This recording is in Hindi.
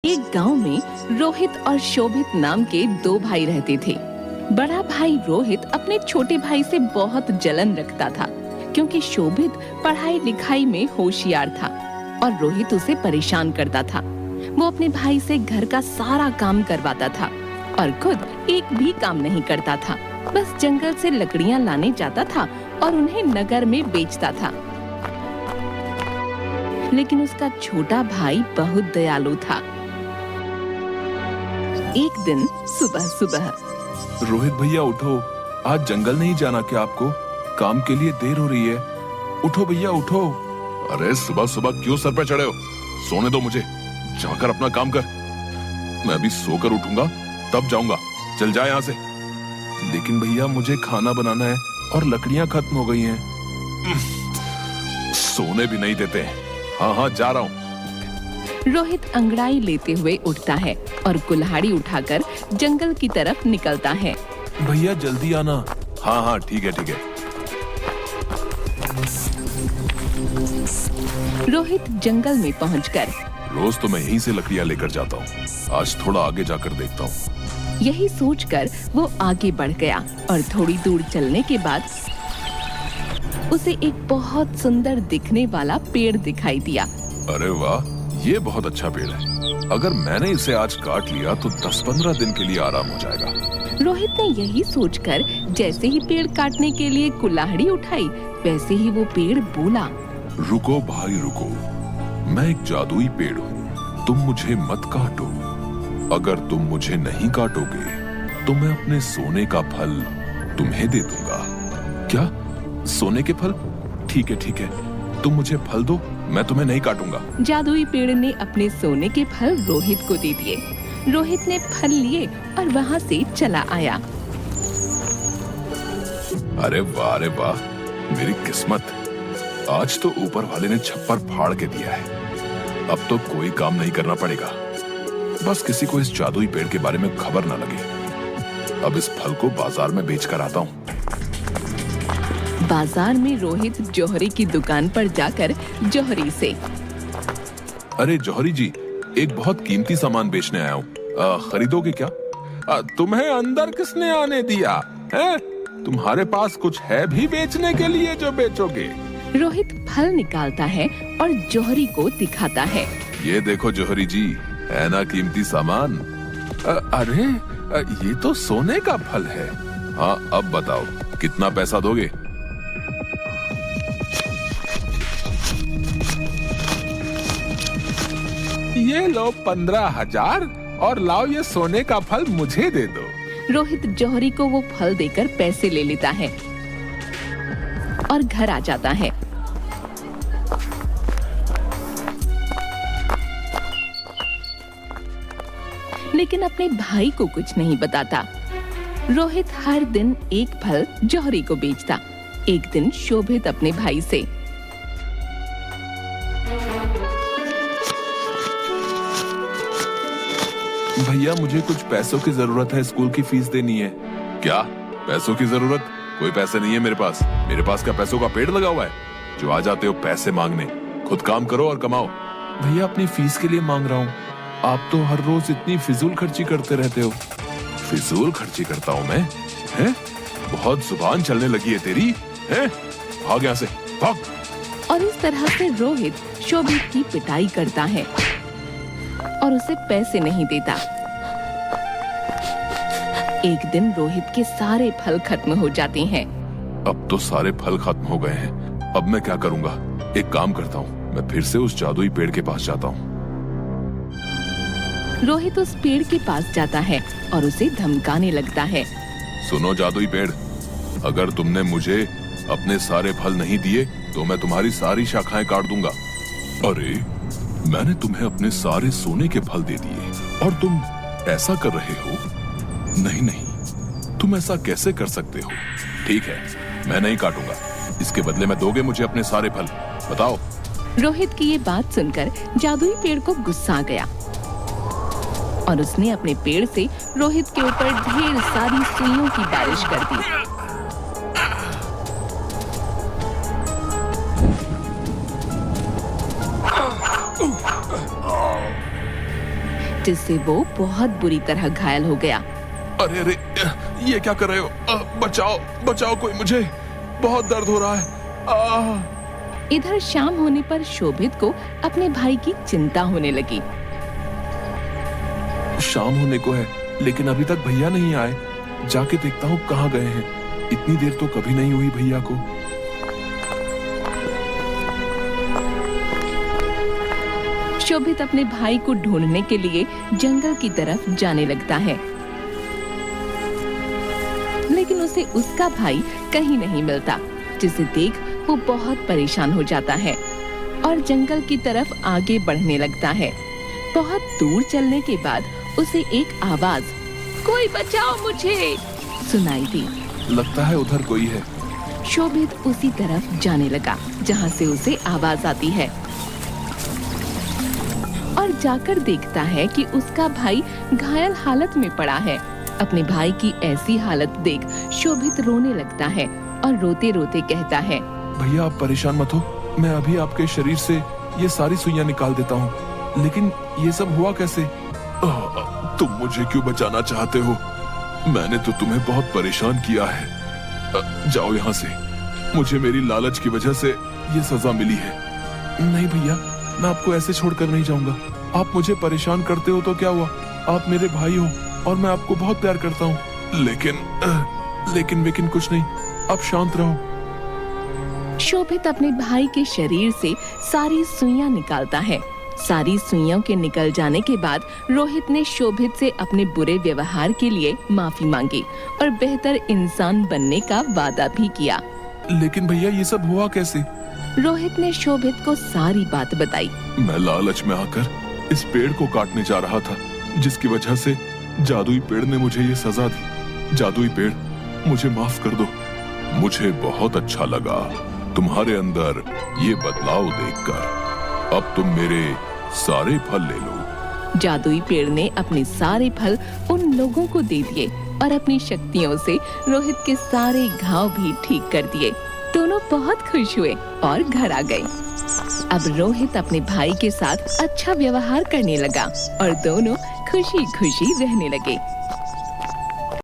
एक गांव में रोहित और शोभित नाम के दो भाई रहते थे। बड़ा भाई रोहित अपने छोटे भाई से बहुत जलन रखता था, क्योंकि शोभित पढ़ाई लिखाई में होशियार था और रोहित उसे परेशान करता था। वो अपने भाई से घर का सारा काम करवाता था और खुद एक भी काम नहीं करता था। बस जंगल से लकड़ियां लाने जाता था और उन्हें नगर में बेचता था। लेकिन उसका छोटा भाई बहुत दयालु था। एक दिन सुबह सुबह, रोहित भैया उठो, आज जंगल नहीं जाना क्या आपको? काम के लिए देर हो रही है। उठो भैया उठो। अरे सुबह सुबह क्यों सर पे चढ़े हो? सोने दो मुझे, जाकर अपना काम कर। मैं भी सोकर उठूंगा तब जाऊंगा। चल जा यहाँ से। लेकिन भैया मुझे खाना बनाना है और लकड़ियां खत्म हो गई हैं। सोने भी नहीं देते। हाँ जा रहा हूँ। रोहित अंगड़ाई लेते हुए उठता है और कुल्हाड़ी उठाकर जंगल की तरफ निकलता है। भैया जल्दी आना। हाँ ठीक है। रोहित जंगल में पहुंचकर, रोज तो मैं यहीं से लकड़ियां लेकर जाता हूँ, आज थोड़ा आगे जाकर देखता हूँ। यही सोचकर वो आगे बढ़ गया और थोड़ी दूर चलने के बाद उसे एक बहुत सुंदर दिखने वाला पेड़ दिखाई दिया। अरे वाह, ये बहुत अच्छा पेड़ है। अगर मैंने इसे आज काट लिया तो 10-15 दिन के लिए आराम हो जाएगा। रोहित ने यही सोचकर जैसे ही पेड़ काटने के लिए कुल्हाड़ी उठाई, वैसे ही वो पेड़ बोला, रुको भाई रुको, मैं एक जादुई पेड़ हूँ, तुम मुझे मत काटो। अगर तुम मुझे नहीं काटोगे तो मैं अपने सोने का फल तुम्हें दे दूंगा। क्या? सोने के फल? ठीक है, तुम मुझे फल दो, मैं तुम्हें नहीं काटूंगा। जादुई पेड़ ने अपने सोने के फल रोहित को दे दिए। रोहित ने फल लिए और वहाँ से चला आया। अरे वाह, मेरी किस्मत, आज तो ऊपर वाले ने छप्पर फाड़ के दिया है। अब तो कोई काम नहीं करना पड़ेगा, बस किसी को इस जादुई पेड़ के बारे में खबर न लगे। अब इस फल को बाजार में बेचकर आता हूँ। बाजार में रोहित जौहरी की दुकान पर जाकर जौहरी से, अरे जौहरी जी, एक बहुत कीमती सामान बेचने आया हूँ, खरीदोगे क्या? तुम्हें अंदर किसने आने दिया है? तुम्हारे पास कुछ है भी बेचने के लिए जो बेचोगे? रोहित फल निकालता है और जौहरी को दिखाता है। ये देखो जौहरी जी, है ना कीमती सामान? अरे ये तो सोने का फल है। हाँ अब बताओ, कितना पैसा दोगे? ये लो 15,000 और लाओ ये सोने का फल मुझे दे दो। रोहित जौहरी को वो फल देकर पैसे ले लेता है और घर आ जाता है। लेकिन अपने भाई को कुछ नहीं बताता। रोहित हर दिन एक फल जौहरी को बेचता। एक दिन शोभित अपने भाई से, भैया मुझे कुछ पैसों की जरूरत है, स्कूल की फीस देनी है। क्या पैसों की जरूरत? कोई पैसे नहीं है मेरे पास। मेरे पास क्या पैसों का पेड़ लगा हुआ है जो आ जाते हो पैसे मांगने? खुद काम करो और कमाओ। भैया अपनी फीस के लिए मांग रहा हूँ, आप तो हर रोज इतनी फिजूल खर्ची करते रहते हो। फिजूल खर्ची करता हूँ मैं? हैं? बहुत जुबान चलने लगी है तेरी, हैं? भाग यहाँ से, भाग। और इस तरह से रोहित शोभित की पिटाई करता है और उसे पैसे नहीं देता। एक दिन रोहित के सारे फल खत्म हो जाते हैं। अब तो सारे फल खत्म हो गए हैं, अब मैं क्या करूंगा? एक काम करता हूँ, मैं फिर से उस जादुई पेड़ के पास जाता हूँ। रोहित उस पेड़ के पास जाता है और उसे धमकाने लगता है। सुनो जादुई पेड़, अगर तुमने मुझे अपने सारे फल नहीं दिए तो मैं तुम्हारी सारी शाखाएं काट दूंगा। अरे मैंने तुम्हें अपने सारे सोने के फल दे दिए और तुम ऐसा कर रहे हो? नहीं, तुम ऐसा कैसे कर सकते हो? ठीक है, मैं नहीं काटूंगा, इसके बदले में दोगे मुझे अपने सारे फल, बताओ। रोहित की ये बात सुनकर जादुई पेड़ को गुस्सा आ गया और उसने अपने पेड़ से रोहित के ऊपर ढेर सारी सुइयों की बारिश कर दी। जिससे वो बहुत बुरी तरह घायल हो गया। अरे अरे, ये क्या कर रहे हो? बचाओ बचाओ कोई मुझे, बहुत दर्द हो रहा है। इधर शाम होने पर शोभित को अपने भाई की चिंता होने लगी। शाम होने को है लेकिन अभी तक भैया नहीं आए। जाके देखता हूँ कहाँ गए हैं। इतनी देर तो कभी नहीं हुई भैया को। शोभित अपने भाई को ढूंढने के लिए जंगल की तरफ जाने लगता है, लेकिन उसे उसका भाई कहीं नहीं मिलता, जिसे देख वो बहुत परेशान हो जाता है और जंगल की तरफ आगे बढ़ने लगता है। बहुत दूर चलने के बाद उसे एक आवाज, कोई बचाओ मुझे, सुनाई दी। लगता है उधर कोई है। शोभित उसी तरफ जाने लगा जहाँ से उसे आवाज आती है और जाकर देखता है कि उसका भाई घायल हालत में पड़ा है। अपने भाई की ऐसी हालत देख शोभित रोने लगता है और रोते रोते कहता है, भैया आप परेशान मत हो, मैं अभी आपके शरीर से ये सारी सुइयां निकाल देता हूँ। लेकिन ये सब हुआ कैसे? तुम मुझे क्यों बचाना चाहते हो? मैंने तो तुम्हें बहुत परेशान किया है। जाओ यहाँ से, मुझे मेरी लालच की वजह से ये सजा मिली है। नहीं भैया, मैं आपको ऐसे छोड़कर नहीं जाऊंगा। आप मुझे परेशान करते हो तो क्या हुआ, आप मेरे भाई हो और मैं आपको बहुत प्यार करता हूँ। लेकिन कुछ नहीं, आप शांत रहो। शोभित अपने भाई के शरीर से सारी सुइयां निकालता है। सारी सुइयों के निकल जाने के बाद रोहित ने शोभित से अपने बुरे व्यवहार के लिए माफी मांगी और बेहतर इंसान बनने का वादा भी किया। लेकिन भैया ये सब हुआ कैसे? रोहित ने शोभित को सारी बात बताई। मैं लालच में आकर इस पेड़ को काटने जा रहा था, जिसकी वजह से जादुई पेड़ ने मुझे ये सजा दी। जादुई पेड़, मुझे माफ कर दो। मुझे बहुत अच्छा लगा तुम्हारे अंदर ये बदलाव देखकर। अब तुम मेरे सारे फल ले लो। जादुई पेड़ ने अपने सारे फल उन लोगों को दे दिए और अपनी शक्तियों से रोहित के सारे घाव भी ठीक कर दिए। दोनों बहुत खुश हुए और घर आ गए। अब रोहित अपने भाई के साथ अच्छा व्यवहार करने लगा और दोनों खुशी खुशी रहने लगे।